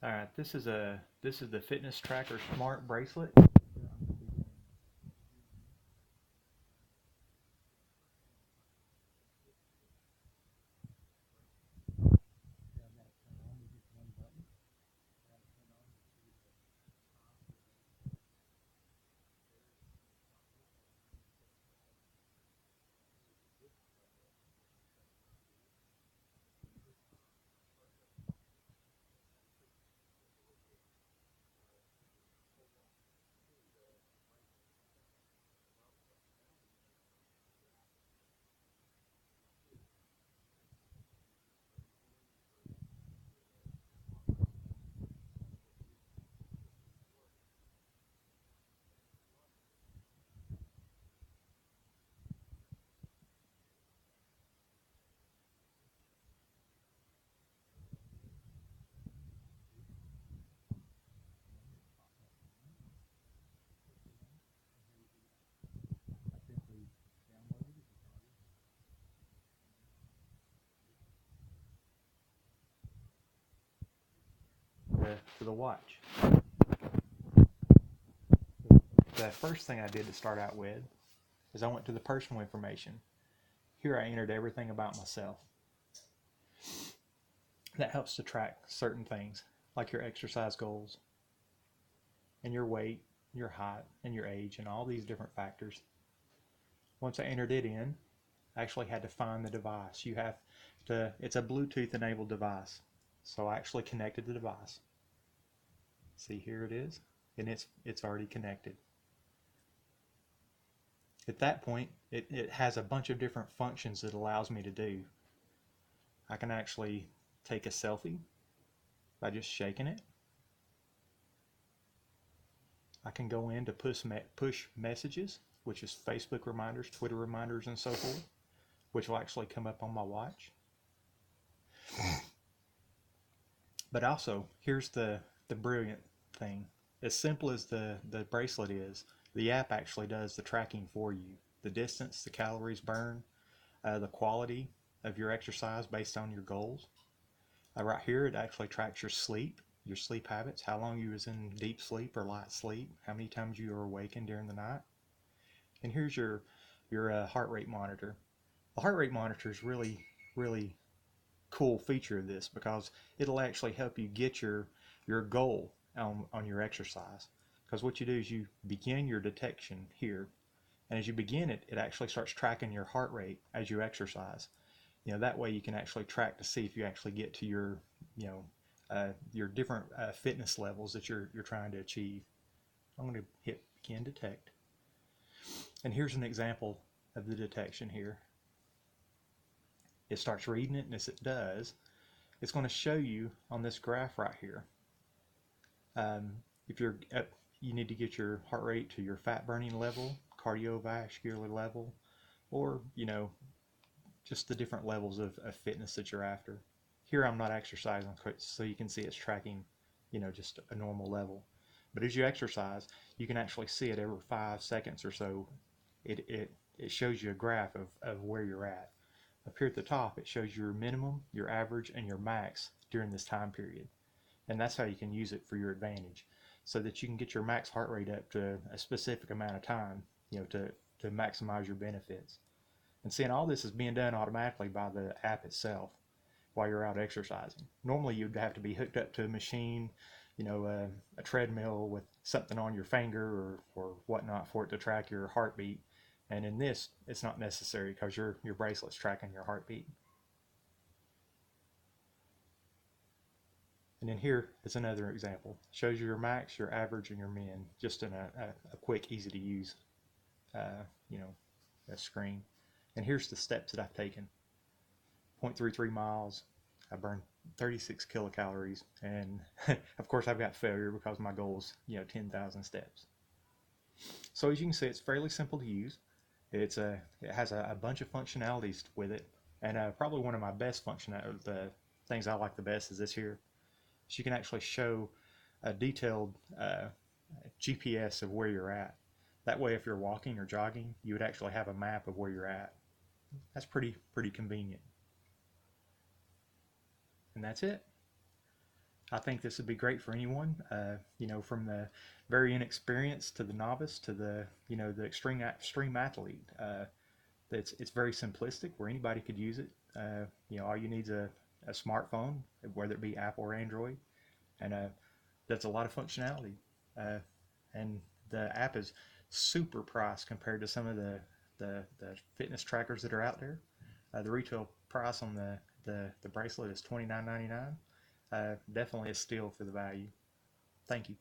All right, this is the Fitness Tracker Smart Bracelet. To the watch. The first thing I did to start out with is I went to the personal information. Here I entered everything about myself. That helps to track certain things like your exercise goals and your weight, your height, and your age, and all these different factors. Once I entered it in, I actually had to find the device. It's a Bluetooth enabled device. So I actually connected the device. See, here it is, and it's already connected. At that point, it has a bunch of different functions it allows me to do. I can actually take a selfie by just shaking it. I can go in to push messages, which is Facebook reminders, Twitter reminders, and so forth, which will actually come up on my watch. But also, here's the brilliant thing. As simple as the bracelet is, the app actually does the tracking for you. The distance, the calories burned, the quality of your exercise based on your goals. Right here, it actually tracks your sleep habits, how long you was in deep sleep or light sleep, how many times you were awakened during the night. And here's your heart rate monitor. The heart rate monitor is really cool feature of this because it'll actually help you get your goal on your exercise. Because what you do is you begin your detection here, and as you begin it, it actually starts tracking your heart rate as you exercise. That way you can actually track to see if you actually get to your different fitness levels that you're trying to achieve. I'm going to hit begin detect, and here's an example of the detection here. It starts reading it, and as it does, it's going to show you on this graph right here. If you need to get your heart rate to your fat burning level, cardiovascular level, or just the different levels of fitness that you're after. Here I'm not exercising, so you can see it's tracking, just a normal level. But as you exercise, you can actually see it every 5 seconds or so. It shows you a graph of where you're at. Up here at the top, it shows your minimum, your average, and your max during this time period. And that's how you can use it for your advantage, so that you can get your max heart rate up to a specific amount of time, to maximize your benefits. And seeing all this is being done automatically by the app itself while you're out exercising. Normally you'd have to be hooked up to a machine, a treadmill with something on your finger or whatnot for it to track your heartbeat. And in this, it's not necessary because your bracelet's tracking your heartbeat. And then here is another example. Shows you your max, your average, and your min, just in a quick, easy to use, uh, you know, a screen. And here's the steps that I've taken. 0.33 miles. I burned 36 kilocalories, and of course I've got failure because my goal is 10,000 steps. So as you can see, it's fairly simple to use. It has a bunch of functionalities with it, and probably one of my best the things I like the best is this here. So you can actually show a detailed GPS of where you're at. That way, if you're walking or jogging, you would actually have a map of where you're at. That's pretty convenient. And that's it. I think this would be great for anyone, you know, from the very inexperienced to the novice to the, you know, the extreme athlete. It's very simplistic where anybody could use it. You know, all you need is a smartphone, whether it be Apple or Android, and that's a lot of functionality. Uh, and the app is super priced compared to some of the fitness trackers that are out there. The retail price on the bracelet is $29.99. Definitely a steal for the value. Thank you.